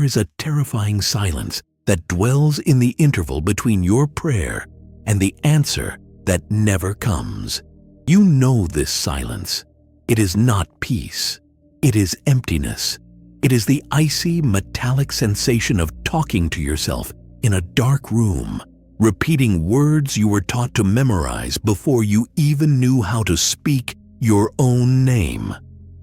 is a terrifying silence that dwells in the interval between your prayer and the answer that never comes. You know this silence. It is not peace. It is emptiness. It is the icy, metallic sensation of talking to yourself in a dark room, repeating words you were taught to memorize before you even knew how to speak your own name.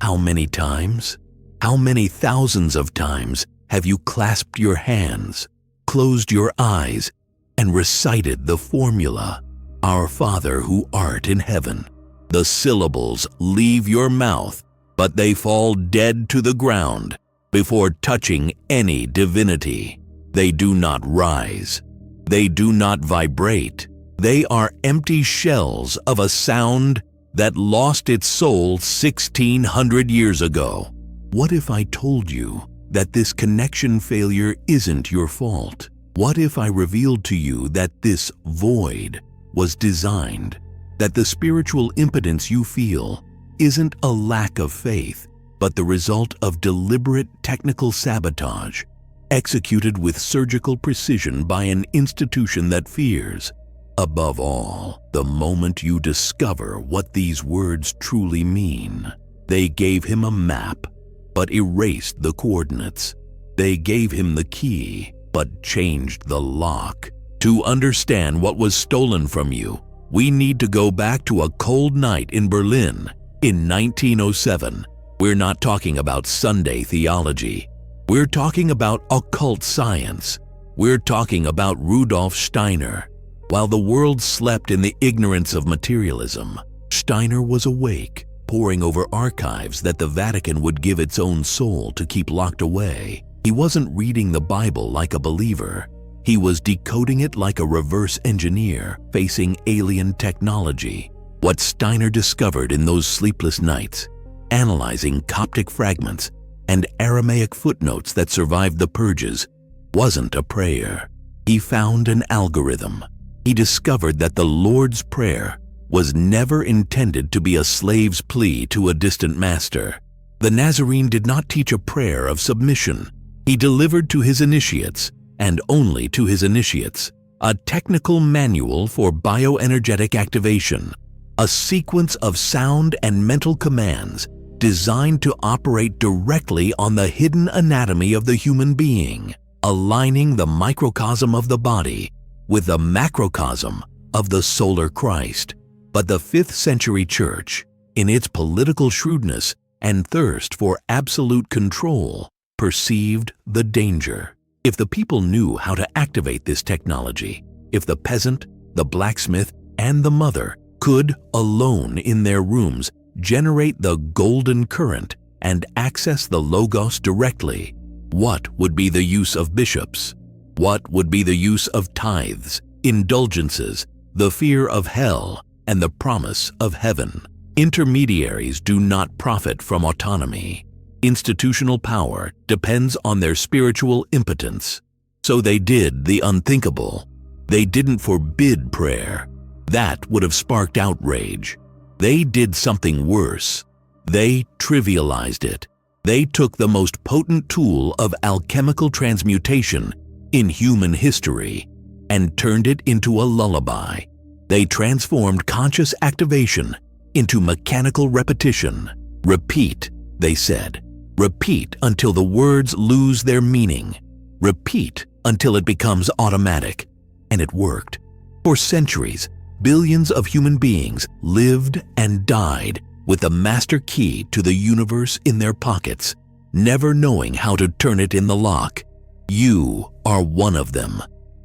How many times? How many thousands of times have you clasped your hands, closed your eyes, and recited the formula, "Our Father who art in heaven"? The syllables leave your mouth, but they fall dead to the ground before touching any divinity. They do not rise. They do not vibrate. They are empty shells of a sound that lost its soul 1,600 years ago. What if I told you that this connection failure isn't your fault? What if I revealed to you that this void was designed, that the spiritual impotence you feel isn't a lack of faith, but the result of deliberate technical sabotage, executed with surgical precision by an institution that fears? Above all, the moment you discover what these words truly mean, they gave him a map, but erased the coordinates. They gave him the key, but changed the lock. To understand what was stolen from you, we need to go back to a cold night in Berlin in 1907. We're not talking about Sunday theology. We're talking about occult science. We're talking about Rudolf Steiner. While the world slept in the ignorance of materialism, Steiner was awake, poring over archives that the Vatican would give its own soul to keep locked away. He wasn't reading the Bible like a believer. He was decoding it like a reverse engineer facing alien technology. What Steiner discovered in those sleepless nights, analyzing Coptic fragments and Aramaic footnotes that survived the purges, wasn't a prayer. He found an algorithm. He discovered that the Lord's Prayer was never intended to be a slave's plea to a distant master. The Nazarene did not teach a prayer of submission. He delivered to his initiates, and only to his initiates, a technical manual for bioenergetic activation, a sequence of sound and mental commands designed to operate directly on the hidden anatomy of the human being, aligning the microcosm of the body with the macrocosm of the solar Christ. But the 5th century church, in its political shrewdness and thirst for absolute control, perceived the danger. If the people knew how to activate this technology, if the peasant, the blacksmith, and the mother could, alone in their rooms, generate the golden current and access the Logos directly, what would be the use of bishops? What would be the use of tithes, indulgences, the fear of hell, and the promise of heaven? Intermediaries do not profit from autonomy. Institutional power depends on their spiritual impotence. So they did the unthinkable. They didn't forbid prayer. That would have sparked outrage. They did something worse. They trivialized it. They took the most potent tool of alchemical transmutation in human history and turned it into a lullaby. They transformed conscious activation into mechanical repetition. Repeat, they said. Repeat until the words lose their meaning. Repeat until it becomes automatic. And it worked. For centuries, billions of human beings lived and died with the master key to the universe in their pockets, never knowing how to turn it in the lock. You are one of them.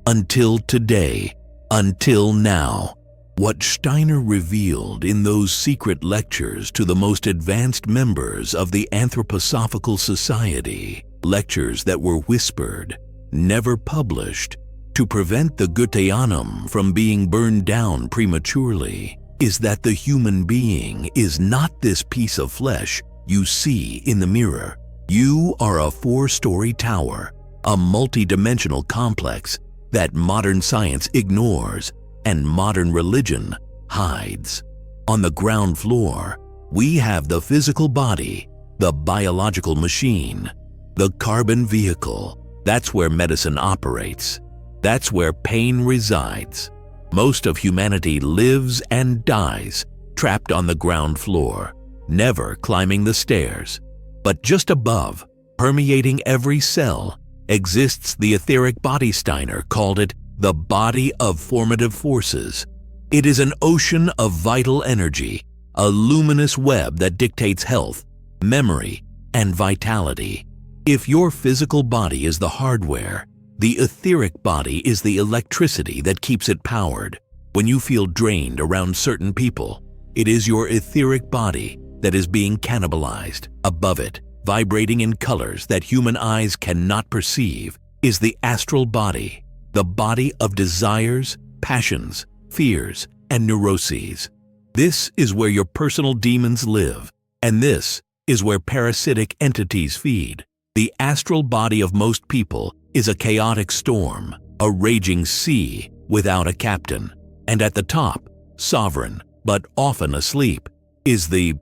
Until today, until now. What Steiner revealed in those secret lectures to the most advanced members of the Anthroposophical Society, lectures that were whispered, never published, to prevent the Goetheanum from being burned down prematurely, is that the human being is not this piece of flesh you see in the mirror. You are a 4-story tower, a multi-dimensional complex that modern science ignores and modern religion hides. On the ground floor, we have the physical body, the biological machine, the carbon vehicle, That's where medicine operates. That's where pain resides. Most of humanity lives and dies trapped on the ground floor, never climbing the stairs. But just above, permeating every cell, exists the etheric body. Steiner called it the body of formative forces. It is an ocean of vital energy, a luminous web that dictates health, memory, and vitality. If your physical body is the hardware, the etheric body is the electricity that keeps it powered. When you feel drained around certain people, it is your etheric body that is being cannibalized. Above it, vibrating in colors that human eyes cannot perceive, is the astral body, the body of desires, passions, fears, and neuroses. This is where your personal demons live, and this is where parasitic entities feed. The astral body of most people is a chaotic storm, a raging sea without a captain. And at the top, sovereign, but often asleep, is the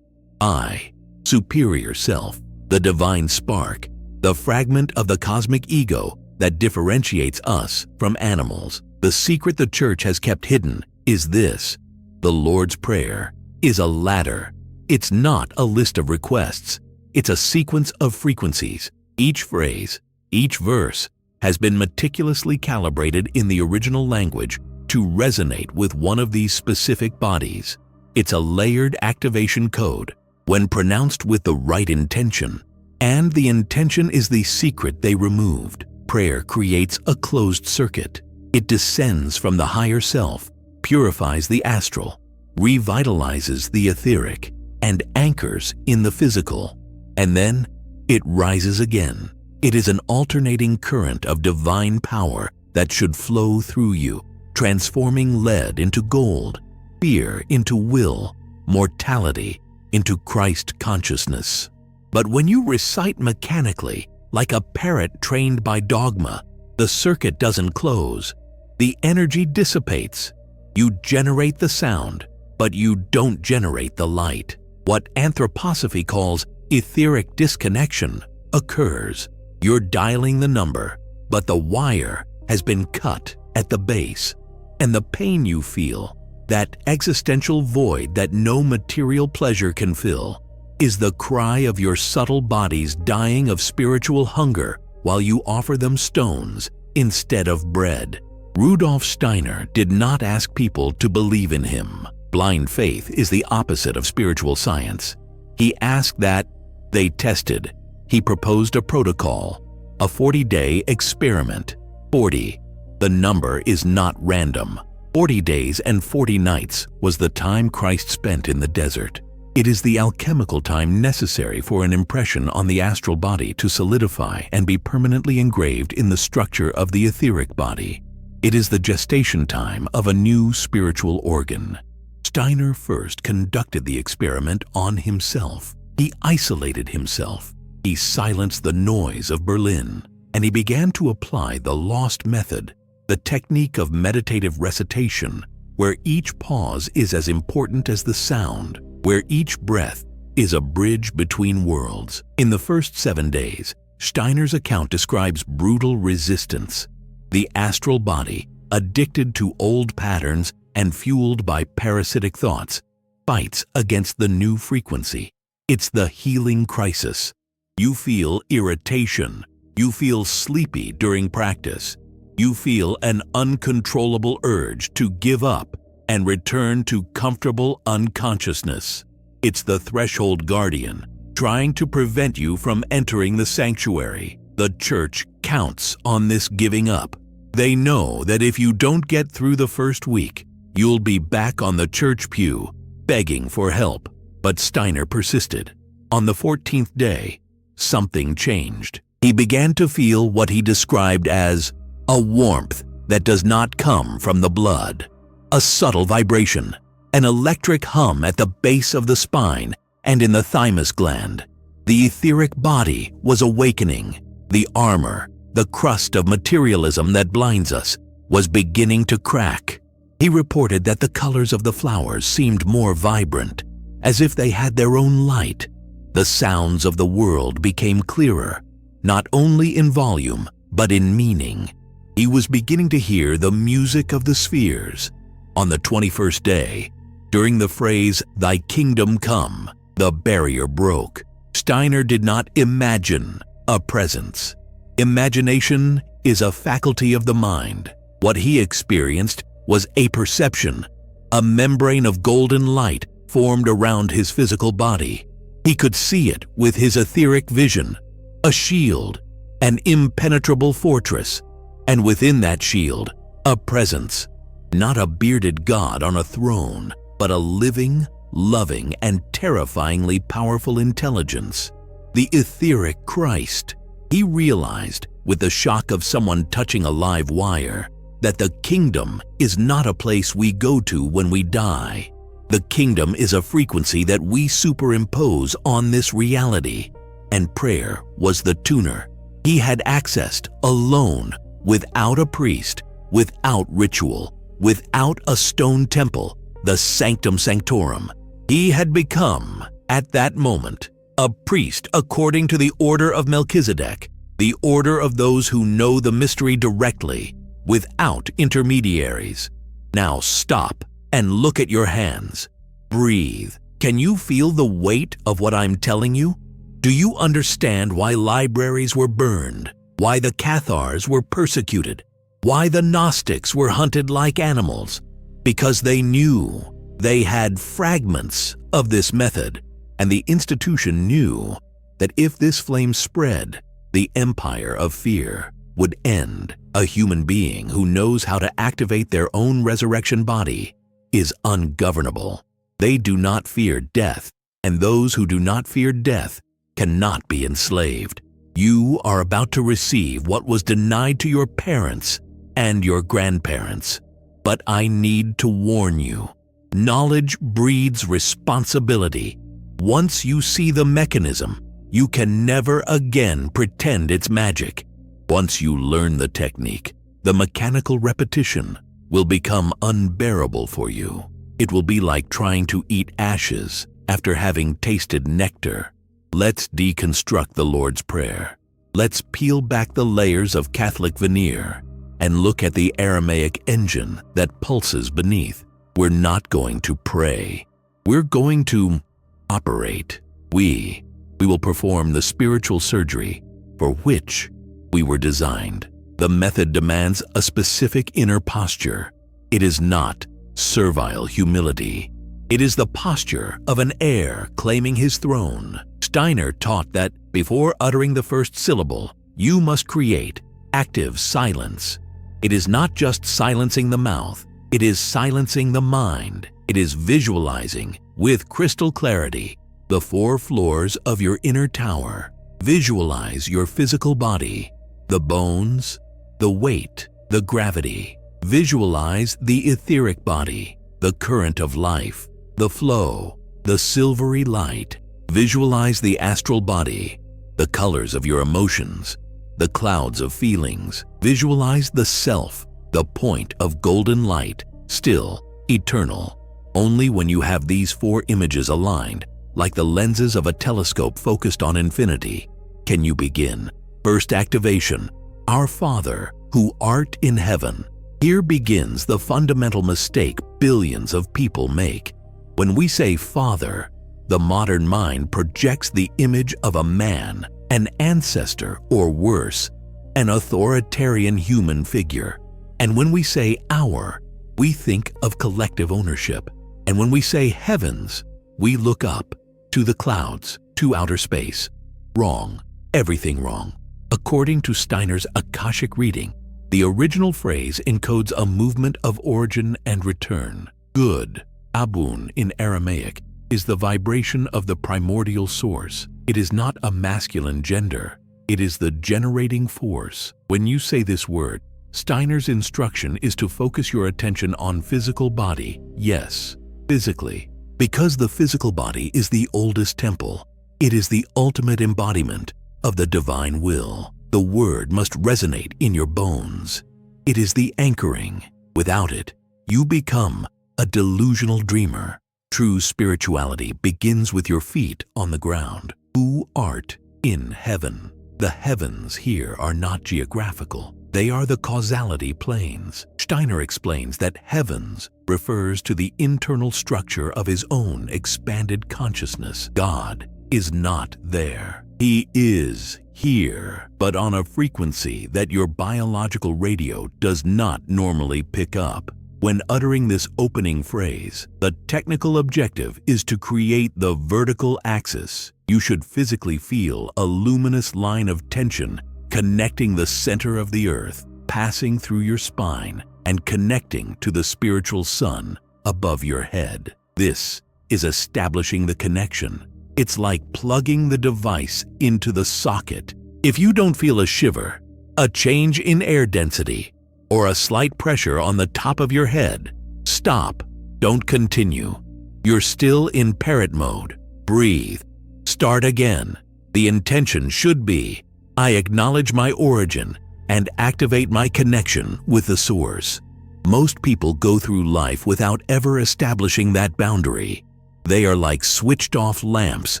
I, superior self, the divine spark, the fragment of the cosmic ego that differentiates us from animals. The secret the church has kept hidden is this: the Lord's Prayer is a ladder. It's not a list of requests. It's a sequence of frequencies. Each phrase, each verse, has been meticulously calibrated in the original language to resonate with one of these specific bodies. It's a layered activation code when pronounced with the right intention. And the intention is the secret they removed. Prayer creates a closed circuit. It descends from the higher self, purifies the astral, revitalizes the etheric, and anchors in the physical. And then it rises again. It is an alternating current of divine power that should flow through you, transforming lead into gold, fear into will, mortality into Christ consciousness. But when you recite mechanically, like a parrot trained by dogma, the circuit doesn't close. The energy dissipates. You generate the sound, but you don't generate the light. What anthroposophy calls etheric disconnection occurs. You're dialing the number, but the wire has been cut at the base. And the pain you feel, that existential void that no material pleasure can fill, is the cry of your subtle bodies dying of spiritual hunger while you offer them stones instead of bread. Rudolf Steiner did not ask people to believe in him. Blind faith is the opposite of spiritual science. He asked that they tested. He proposed a protocol, a 40-day experiment. 40. The number is not random. 40 days and 40 nights was the time Christ spent in the desert. It is the alchemical time necessary for an impression on the astral body to solidify and be permanently engraved in the structure of the etheric body. It is the gestation time of a new spiritual organ. Steiner first conducted the experiment on himself. He isolated himself. He silenced the noise of Berlin, and he began to apply the lost method, the technique of meditative recitation, where each pause is as important as the sound, where each breath is a bridge between worlds. In the first 7 days, Steiner's account describes brutal resistance. The astral body, addicted to old patterns and fueled by parasitic thoughts, fights against the new frequency. It's the healing crisis. You feel irritation. You feel sleepy during practice. You feel an uncontrollable urge to give up and return to comfortable unconsciousness. It's the threshold guardian trying to prevent you from entering the sanctuary. The church counts on this giving up. They know that if you don't get through the first week, you'll be back on the church pew, begging for help. But Steiner persisted. On the 14th day, something changed. He began to feel what he described as a warmth that does not come from the blood, a subtle vibration, an electric hum at the base of the spine and in the thymus gland. The etheric body was awakening. The armor, the crust of materialism that blinds us, was beginning to crack. He reported that the colors of the flowers seemed more vibrant, as if they had their own light. The sounds of the world became clearer, not only in volume, but in meaning. He was beginning to hear the music of the spheres. On the 21st day, during the phrase, "Thy kingdom come," the barrier broke. Steiner did not imagine a presence. Imagination is a faculty of the mind. What he experienced was a perception. A membrane of golden light formed around his physical body. He could see it with his etheric vision, a shield, an impenetrable fortress, and within that shield, a presence. Not a bearded god on a throne, but a living, loving, and terrifyingly powerful intelligence. The etheric Christ. He realized, with the shock of someone touching a live wire, that the kingdom is not a place we go to when we die. The kingdom is a frequency that we superimpose on this reality, and prayer was the tuner. He had accessed alone, without a priest, without ritual, without a stone temple, the sanctum sanctorum. He had become, at that moment, a priest according to the order of Melchizedek, the order of those who know the mystery directly, without intermediaries. Now stop and look at your hands. Breathe. Can you feel the weight of what I'm telling you? Do you understand why libraries were burned? Why the Cathars were persecuted? Why the Gnostics were hunted like animals? Because they knew they had fragments of this method, and the institution knew that if this flame spread, the empire of fear would end. A human being who knows how to activate their own resurrection body is ungovernable. They do not fear death, and those who do not fear death cannot be enslaved. You are about to receive what was denied to your parents and your grandparents. But I need to warn you. Knowledge breeds responsibility. Once you see the mechanism, you can never again pretend it's magic. Once you learn the technique, the mechanical repetition will become unbearable for you. It will be like trying to eat ashes after having tasted nectar. Let's deconstruct the Lord's Prayer. Let's peel back the layers of Catholic veneer and look at the Aramaic engine that pulses beneath. We're not going to pray. We're going to operate. We will perform the spiritual surgery for which we were designed. The method demands a specific inner posture. It is not servile humility. It is the posture of an heir claiming his throne. Steiner taught that before uttering the first syllable, you must create active silence. It is not just silencing the mouth, it is silencing the mind. It is visualizing with crystal clarity the 4 floors of your inner tower. Visualize your physical body, the bones, the weight, the gravity. Visualize the etheric body, the current of life, the flow, the silvery light. Visualize the astral body, the colors of your emotions, the clouds of feelings. Visualize the self, the point of golden light, still, eternal. Only when you have these 4 images aligned, like the lenses of a telescope focused on infinity, can you begin. First activation. Our Father, who art in heaven. Here begins the fundamental mistake billions of people make. When we say Father, the modern mind projects the image of a man, an ancestor, or worse, an authoritarian human figure. And when we say our, we think of collective ownership. And when we say heavens, we look up to the clouds, to outer space. Wrong. Everything wrong. According to Steiner's Akashic reading, the original phrase encodes a movement of origin and return. Good, abun in Aramaic, is the vibration of the primordial source. It is not a masculine gender. It is the generating force. When you say this word, Steiner's instruction is to focus your attention on physical body. Yes, physically. Because the physical body is the oldest temple. It is the ultimate embodiment of the divine will. The word must resonate in your bones. It is the anchoring. Without it, you become a delusional dreamer. True spirituality begins with your feet on the ground. Who art in heaven. The heavens here are not geographical. They are the causality planes. Steiner explains that heavens refers to the internal structure of his own expanded consciousness. God is not there. He is here, but on a frequency that your biological radio does not normally pick up. When uttering this opening phrase, the technical objective is to create the vertical axis. You should physically feel a luminous line of tension connecting the center of the earth, passing through your spine, and connecting to the spiritual sun above your head. This is establishing the connection. It's like plugging the device into the socket. If you don't feel a shiver, a change in air density, or a slight pressure on the top of your head, stop. Don't continue. You're still in parrot mode. Breathe. Start again. The intention should be, I acknowledge my origin and activate my connection with the source. Most people go through life without ever establishing that boundary. They are like switched-off lamps,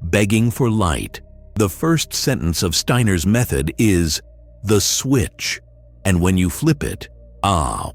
begging for light. The first sentence of Steiner's method is the switch. And when you flip it,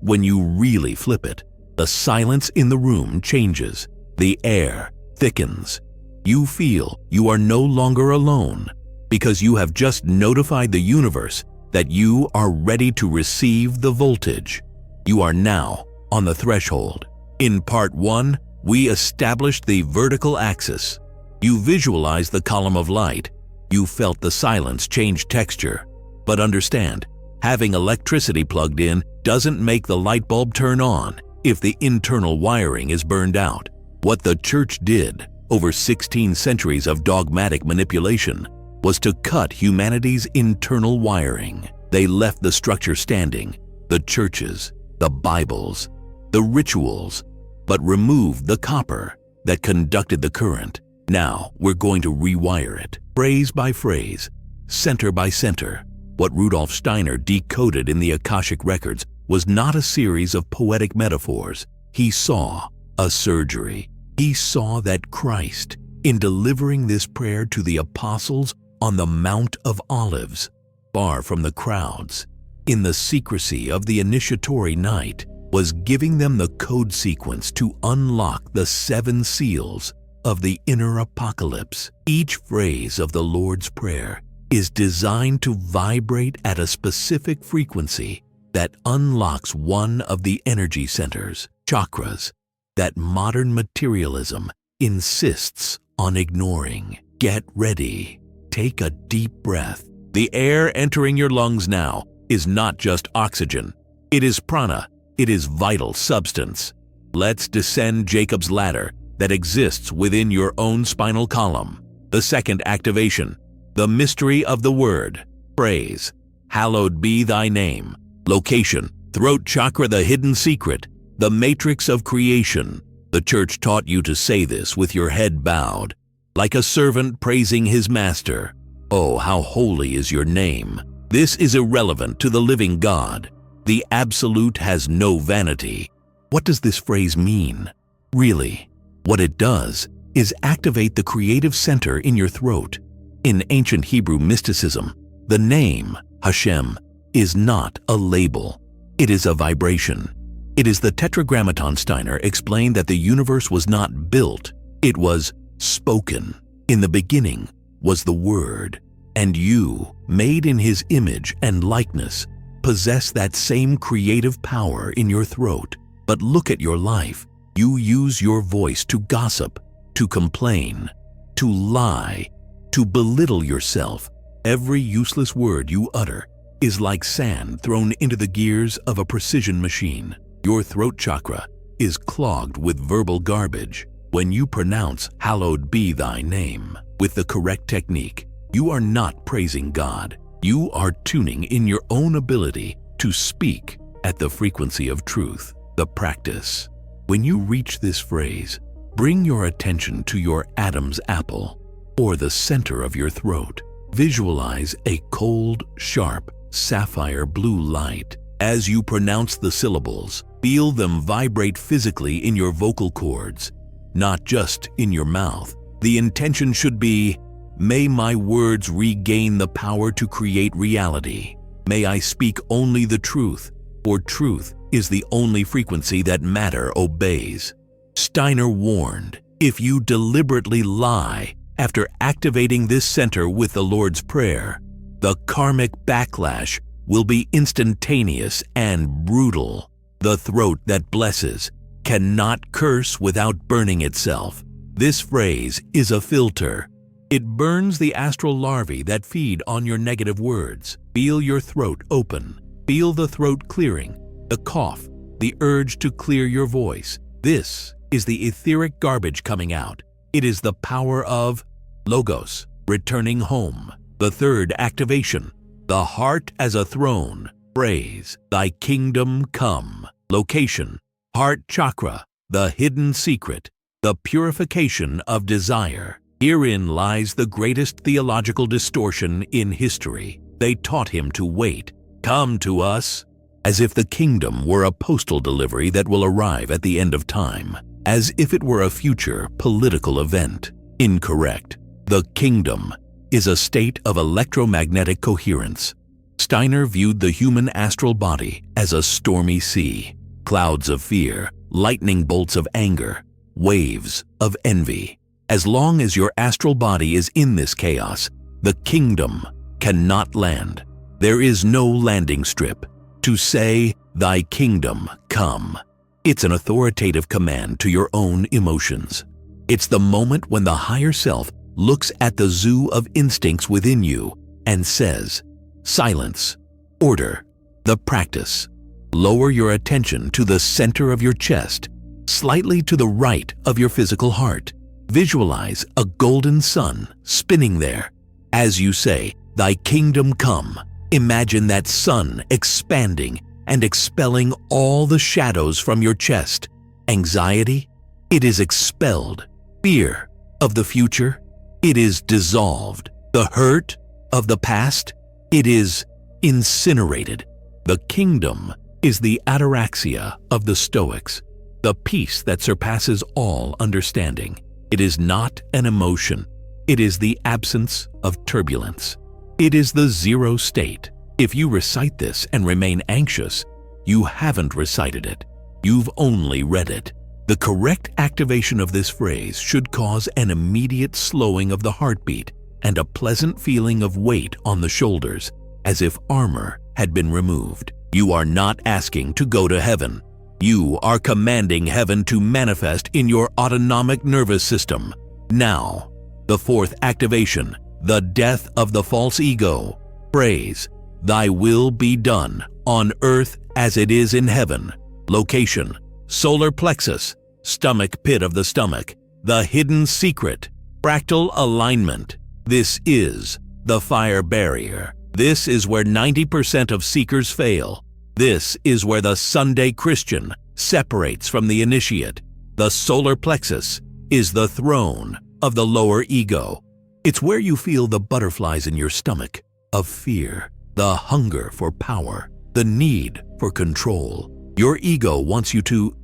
when you really flip it, the silence in the room changes. The air thickens. You feel you are no longer alone because you have just notified the universe that you are ready to receive the voltage. You are now on the threshold. In part 1, we established the vertical axis. You visualized the column of light. You felt the silence change texture. But understand, having electricity plugged in doesn't make the light bulb turn on if the internal wiring is burned out. What the church did over 16 centuries of dogmatic manipulation was to cut humanity's internal wiring. They left the structure standing, the churches, the Bibles, the rituals, but removed the copper that conducted the current. Now we're going to rewire it, phrase by phrase, center by center. What Rudolf Steiner decoded in the Akashic records was not a series of poetic metaphors. He saw a surgery. He saw that Christ, in delivering this prayer to the apostles on the Mount of Olives, far from the crowds, in the secrecy of the initiatory night, was giving them the code sequence to unlock the 7 seals of the inner apocalypse. Each phrase of the Lord's Prayer is designed to vibrate at a specific frequency that unlocks one of the energy centers, chakras, that modern materialism insists on ignoring. Get ready. Take a deep breath. The air entering your lungs now is not just oxygen. It is prana. It is vital substance. Let's descend Jacob's ladder that exists within your own spinal column. The second activation, the mystery of the word. Phrase, hallowed be thy name. Location, throat chakra, the hidden secret, the matrix of creation. The church taught you to say this with your head bowed, like a servant praising his master. Oh, how holy is your name. This is irrelevant to the living God. The Absolute has no vanity. What does this phrase mean? Really, what it does is activate the creative center in your throat. In ancient Hebrew mysticism, the name, Hashem, is not a label. It is a vibration. It is the Tetragrammaton. Steiner explained that the universe was not built, it was spoken. In the beginning was the Word, and you, made in His image and likeness, possess that same creative power in your throat. But look at your life. You use your voice to gossip, to complain, to lie, to belittle yourself. Every useless word you utter is like sand thrown into the gears of a precision machine. Your throat chakra is clogged with verbal garbage. When you pronounce hallowed be thy name with the correct technique, you are not praising God. You are tuning in your own ability to speak at the frequency of truth. The practice. When you reach this phrase, bring your attention to your Adam's apple, or the center of your throat. Visualize a cold, sharp, sapphire blue light. As you pronounce the syllables, feel them vibrate physically in your vocal cords, not just in your mouth. The intention should be, May my words regain the power to create reality. May I speak only the truth, for truth is the only frequency that matter obeys. Steiner warned, if you deliberately lie after activating this center with the Lord's Prayer, the karmic backlash will be instantaneous and brutal. The throat that blesses cannot curse without burning itself. This phrase is a filter. It burns the astral larvae that feed on your negative words. Feel your throat open. Feel the throat clearing, the cough, the urge to clear your voice. This is the etheric garbage coming out. It is the power of Logos, returning home. The third activation, the heart as a throne. Phrase, thy kingdom come. Location, heart chakra, the hidden secret, the purification of desire. Herein lies the greatest theological distortion in history. They taught him to wait. Come to us, as if the kingdom were a postal delivery that will arrive at the end of time, as if it were a future political event. Incorrect. The kingdom is a state of electromagnetic coherence. Steiner viewed the human astral body as a stormy sea, clouds of fear, lightning bolts of anger, waves of envy. As long as your astral body is in this chaos, the kingdom cannot land. There is no landing strip. To say, thy kingdom come, it's an authoritative command to your own emotions. It's the moment when the higher self looks at the zoo of instincts within you and says, silence, order, the practice. Lower your attention to the center of your chest, slightly to the right of your physical heart. Visualize a golden sun spinning there. As you say, thy kingdom come, imagine that sun expanding and expelling all the shadows from your chest. Anxiety, it is expelled. Fear of the future, it is dissolved. The hurt of the past, it is incinerated. The kingdom is the ataraxia of the Stoics, the peace that surpasses all understanding. It is not an emotion. It is the absence of turbulence. It is the zero state. If you recite this and remain anxious, you haven't recited it. You've only read it. The correct activation of this phrase should cause an immediate slowing of the heartbeat and a pleasant feeling of weight on the shoulders, as if armor had been removed. You are not asking to go to heaven. You are commanding heaven to manifest in your autonomic nervous system. Now, the fourth activation, the death of the false ego. Phrase, thy will be done on earth as it is in heaven. Location, solar plexus, stomach pit of the stomach, the hidden secret, fractal alignment. This is the fire barrier. This is where 90% of seekers fail. This is where the Sunday Christian separates from the initiate. The solar plexus is the throne of the lower ego. It's where you feel the butterflies in your stomach of fear, the hunger for power, the need for control. Your ego wants you to,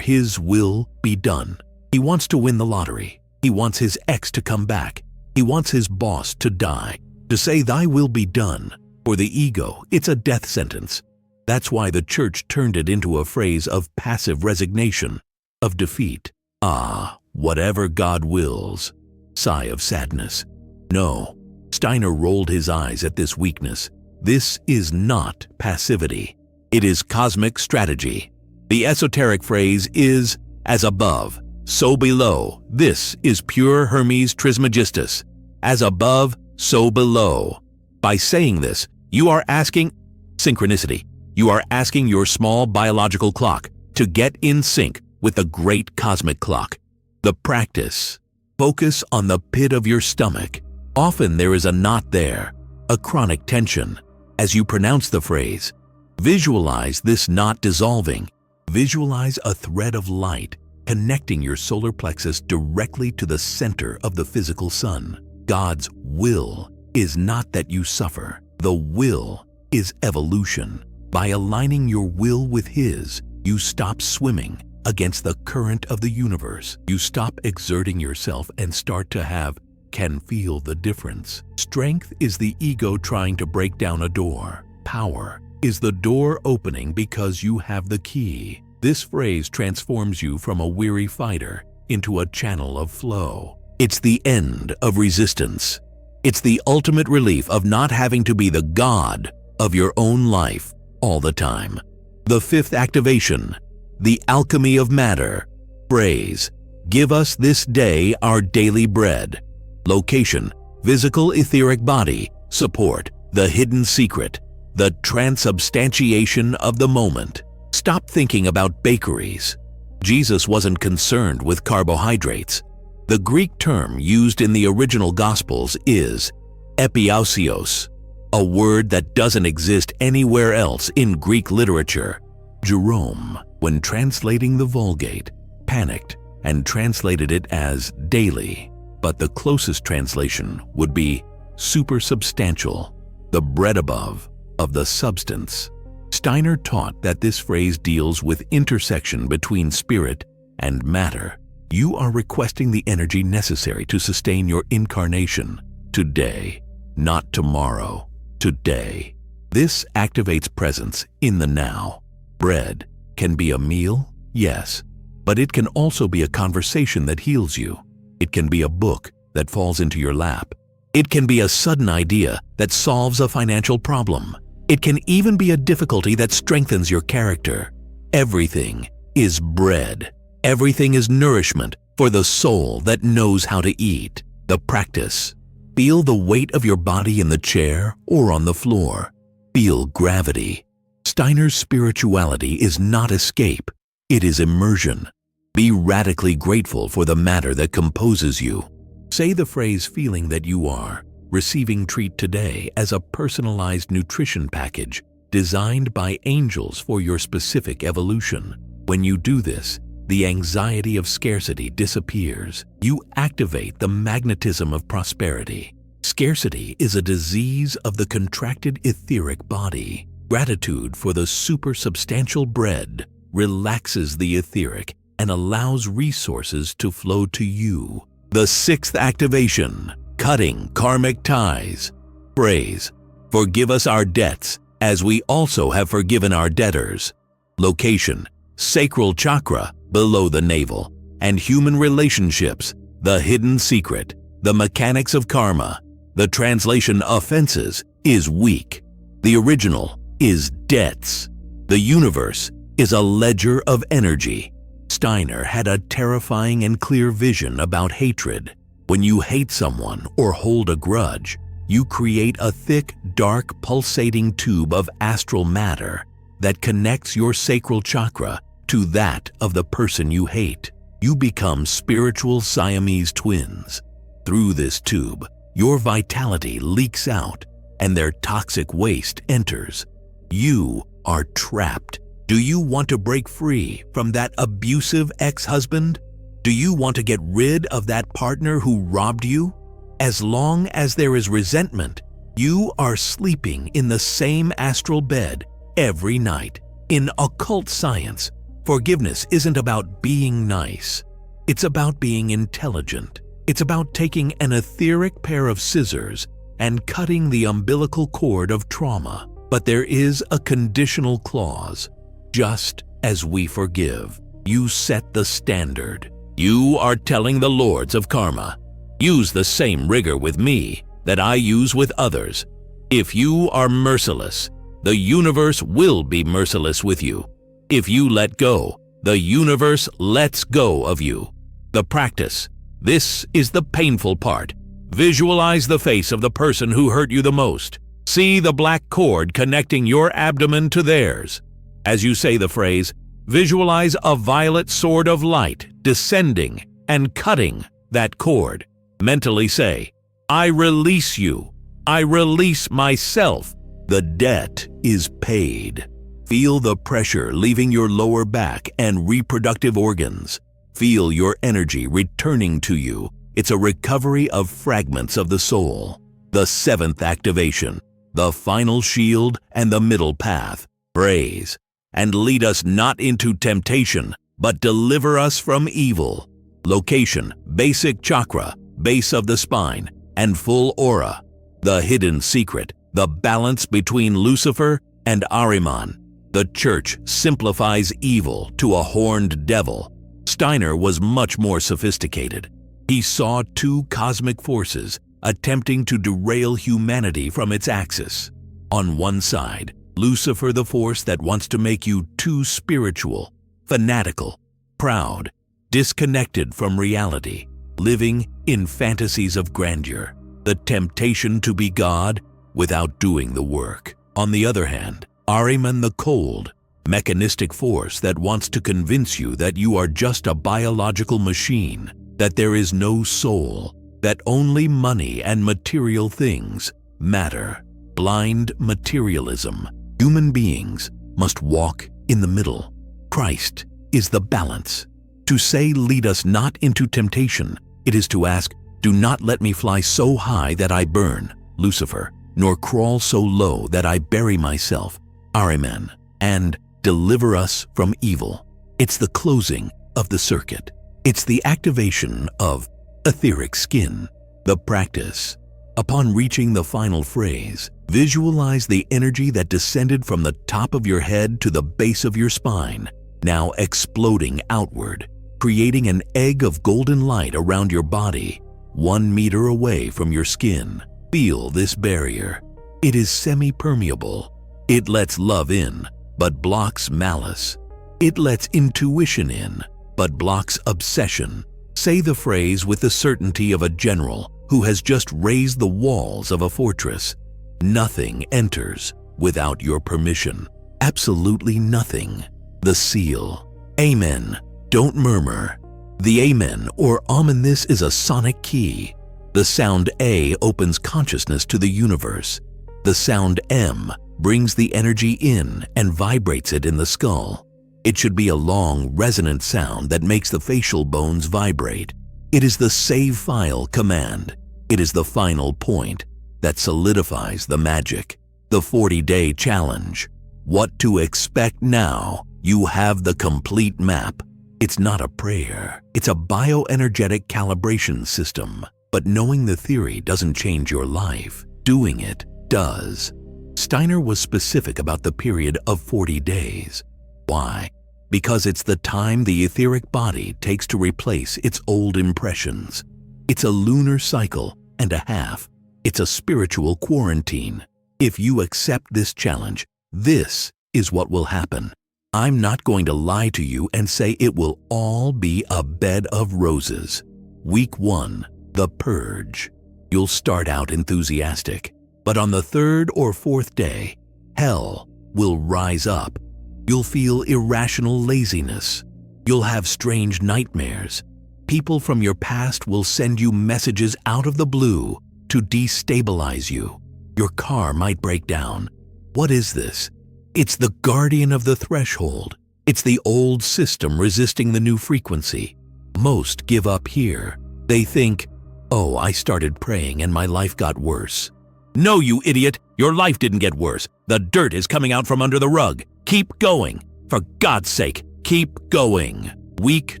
his will be done. He wants to win the lottery. He wants his ex to come back. He wants his boss to die. To say thy will be done, for the ego, it's a death sentence. That's why the church turned it into a phrase of passive resignation, of defeat. Ah, whatever God wills. Sigh of sadness. No, Steiner rolled his eyes at this weakness. This is not passivity. It is cosmic strategy. The esoteric phrase is, as above, so below. This is pure Hermes Trismegistus. As above, so below. By saying this, you are asking synchronicity. You are asking your small biological clock to get in sync with the great cosmic clock. The practice. Focus on the pit of your stomach. Often there is a knot there, a chronic tension. As you pronounce the phrase, visualize this knot dissolving. Visualize a thread of light connecting your solar plexus directly to the center of the physical sun. God's will is not that you suffer. The will is evolution. By aligning your will with His, you stop swimming against the current of the universe. You stop exerting yourself and start to have can feel the difference. Strength is the ego trying to break down a door. Power is the door opening because you have the key. This phrase transforms you from a weary fighter into a channel of flow. It's the end of resistance. It's the ultimate relief of not having to be the god of your own life all the time. The fifth activation, the alchemy of matter. Phrase, give us this day our daily bread. Location, physical etheric body. Support, the hidden secret, the transubstantiation of the moment. Stop thinking about bakeries. Jesus wasn't concerned with carbohydrates. The Greek term used in the original Gospels is epiousios, a word that doesn't exist anywhere else in Greek literature. Jerome, when translating the Vulgate, panicked and translated it as daily, but the closest translation would be supersubstantial, the bread above of the substance. Steiner taught that this phrase deals with intersection between spirit and matter. You are requesting the energy necessary to sustain your incarnation today, not tomorrow, today. This activates presence in the now. Bread can be a meal, yes, but it can also be a conversation that heals you. It can be a book that falls into your lap. It can be a sudden idea that solves a financial problem. It can even be a difficulty that strengthens your character. Everything is bread. Everything is nourishment for the soul that knows how to eat. The practice. Feel the weight of your body in the chair or on the floor. Feel gravity. Steiner's spirituality is not escape. It is immersion. Be radically grateful for the matter that composes you. Say the phrase feeling that you are receiving treat today as a personalized nutrition package designed by angels for your specific evolution. When you do this, the anxiety of scarcity disappears. You activate the magnetism of prosperity. Scarcity is a disease of the contracted etheric body. Gratitude for the supersubstantial bread relaxes the etheric and allows resources to flow to you. The sixth activation, cutting karmic ties. Phrase, forgive us our debts as we also have forgiven our debtors. Location, sacral chakra below the navel, and human relationships, the hidden secret, the mechanics of karma. The translation offenses is weak. The original is debts. The universe is a ledger of energy. Steiner had a terrifying and clear vision about hatred. When you hate someone or hold a grudge, you create a thick, dark, pulsating tube of astral matter that connects your sacral chakra to that of the person you hate. You become spiritual Siamese twins. Through this tube, your vitality leaks out and their toxic waste enters. You are trapped. Do you want to break free from that abusive ex-husband? Do you want to get rid of that partner who robbed you? As long as there is resentment, you are sleeping in the same astral bed every night. In occult science, forgiveness isn't about being nice. It's about being intelligent. It's about taking an etheric pair of scissors and cutting the umbilical cord of trauma. But there is a conditional clause. Just as we forgive, you set the standard. You are telling the lords of karma, use the same rigor with me that I use with others. If you are merciless, the universe will be merciless with you. If you let go, the universe lets go of you. The practice. This is the painful part. Visualize the face of the person who hurt you the most. See the black cord connecting your abdomen to theirs. As you say the phrase, visualize a violet sword of light descending and cutting that cord. Mentally say, I release you. I release myself. The debt is paid. Feel the pressure leaving your lower back and reproductive organs. Feel your energy returning to you. It's a recovery of fragments of the soul. The seventh activation, the final shield and the middle path. Praise. And lead us not into temptation, but deliver us from evil. Location, basic chakra, base of the spine, and full aura. The hidden secret, the balance between Lucifer and Ahriman. The church simplifies evil to a horned devil. Steiner was much more sophisticated. He saw two cosmic forces attempting to derail humanity from its axis. On one side, Lucifer, the force that wants to make you too spiritual, fanatical, proud, disconnected from reality, living in fantasies of grandeur, the temptation to be God without doing the work. On the other hand, Ahriman, the cold, mechanistic force that wants to convince you that you are just a biological machine, that there is no soul, that only money and material things matter. Blind materialism. Human beings must walk in the middle. Christ is the balance. To say, "Lead us not into temptation," it is to ask, "Do not let me fly so high that I burn," Lucifer, "nor crawl so low that I bury myself," Ahriman, and "Deliver us from evil." It's the closing of the circuit. It's the activation of etheric skin. The practice. Upon reaching the final phrase, visualize the energy that descended from the top of your head to the base of your spine, now exploding outward, creating an egg of golden light around your body, 1 meter away from your skin. Feel this barrier. It is semi-permeable. It lets love in, but blocks malice. It lets intuition in, but blocks obsession. Say the phrase with the certainty of a general who has just raised the walls of a fortress. Nothing enters without your permission. Absolutely nothing. The seal. Amen. Don't murmur. The amen or amen, this is a sonic key. The sound A opens consciousness to the universe. The sound M brings the energy in and vibrates it in the skull. It should be a long, resonant sound that makes the facial bones vibrate. It is the save file command. It is the final point that solidifies the magic. The 40-day challenge. What to expect now. You have the complete map. It's not a prayer. It's a bioenergetic calibration system. But knowing the theory doesn't change your life. Doing it does. Steiner was specific about the period of 40 days. Why? Because it's the time the etheric body takes to replace its old impressions. It's a lunar cycle and a half. It's a spiritual quarantine. If you accept this challenge, this is what will happen. I'm not going to lie to you and say it will all be a bed of roses. Week 1, the purge. You'll start out enthusiastic, but on the 3rd or 4th day, hell will rise up. You'll feel irrational laziness. You'll have strange nightmares. People from your past will send you messages out of the blue to destabilize you. Your car might break down. What is this? It's the guardian of the threshold. It's the old system resisting the new frequency. Most give up here. They think, "Oh, I started praying and my life got worse." No, you idiot! Your life didn't get worse. The dirt is coming out from under the rug. Keep going. For God's sake, keep going. Week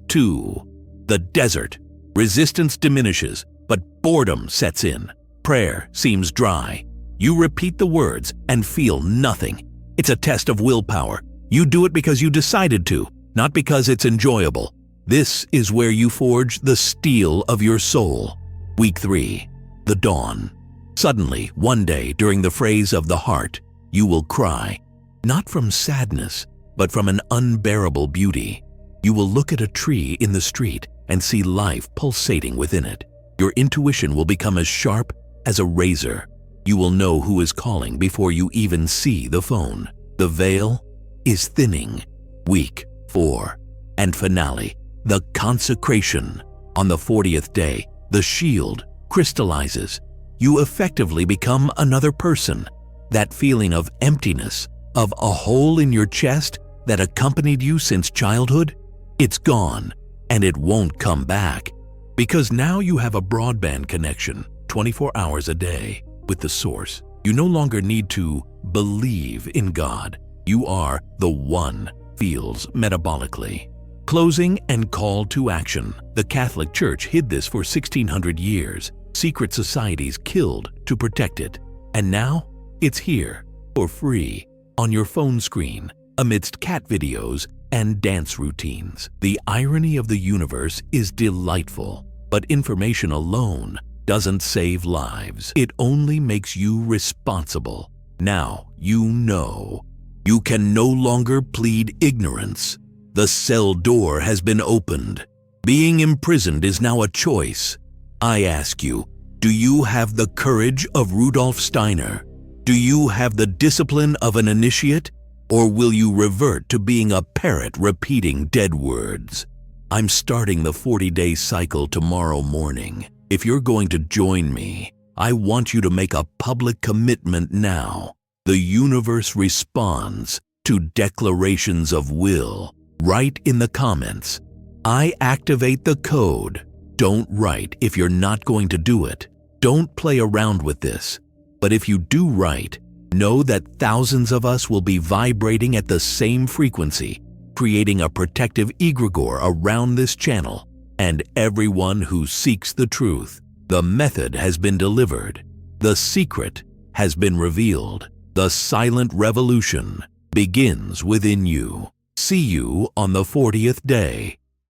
2. The desert. Resistance diminishes, but boredom sets in. Prayer seems dry. You repeat the words and feel nothing. It's a test of willpower. You do it because you decided to, not because it's enjoyable. This is where you forge the steel of your soul. Week 3. The dawn. Suddenly, one day during the phrase of the heart, you will cry, not from sadness, but from an unbearable beauty. You will look at a tree in the street and see life pulsating within it. Your intuition will become as sharp as a razor. You will know who is calling before you even see the phone. The veil is thinning. Week 4. And finale, the consecration. On the 40th day, the shield crystallizes. You effectively become another person. That feeling of emptiness, of a hole in your chest that accompanied you since childhood, it's gone, and it won't come back. Because now you have a broadband connection 24 hours a day with the source. You no longer need to believe in God. You are the one feels metabolically. Closing and call to action. The Catholic Church hid this for 1600 years. Secret societies killed to protect it. And now, it's here, for free, on your phone screen, amidst cat videos and dance routines. The irony of the universe is delightful, but information alone doesn't save lives. It only makes you responsible. Now you know. You can no longer plead ignorance. The cell door has been opened. Being imprisoned is now a choice. I ask you, do you have the courage of Rudolf Steiner? Do you have the discipline of an initiate? Or will you revert to being a parrot repeating dead words? I'm starting the 40-day cycle tomorrow morning. If you're going to join me, I want you to make a public commitment now. The universe responds to declarations of will. Write in the comments, I activate the code. Don't write if you're not going to do it. Don't play around with this. But if you do write, know that thousands of us will be vibrating at the same frequency, creating a protective egregore around this channel and everyone who seeks the truth. The method has been delivered. The secret has been revealed. The silent revolution begins within you. See you on the 40th day.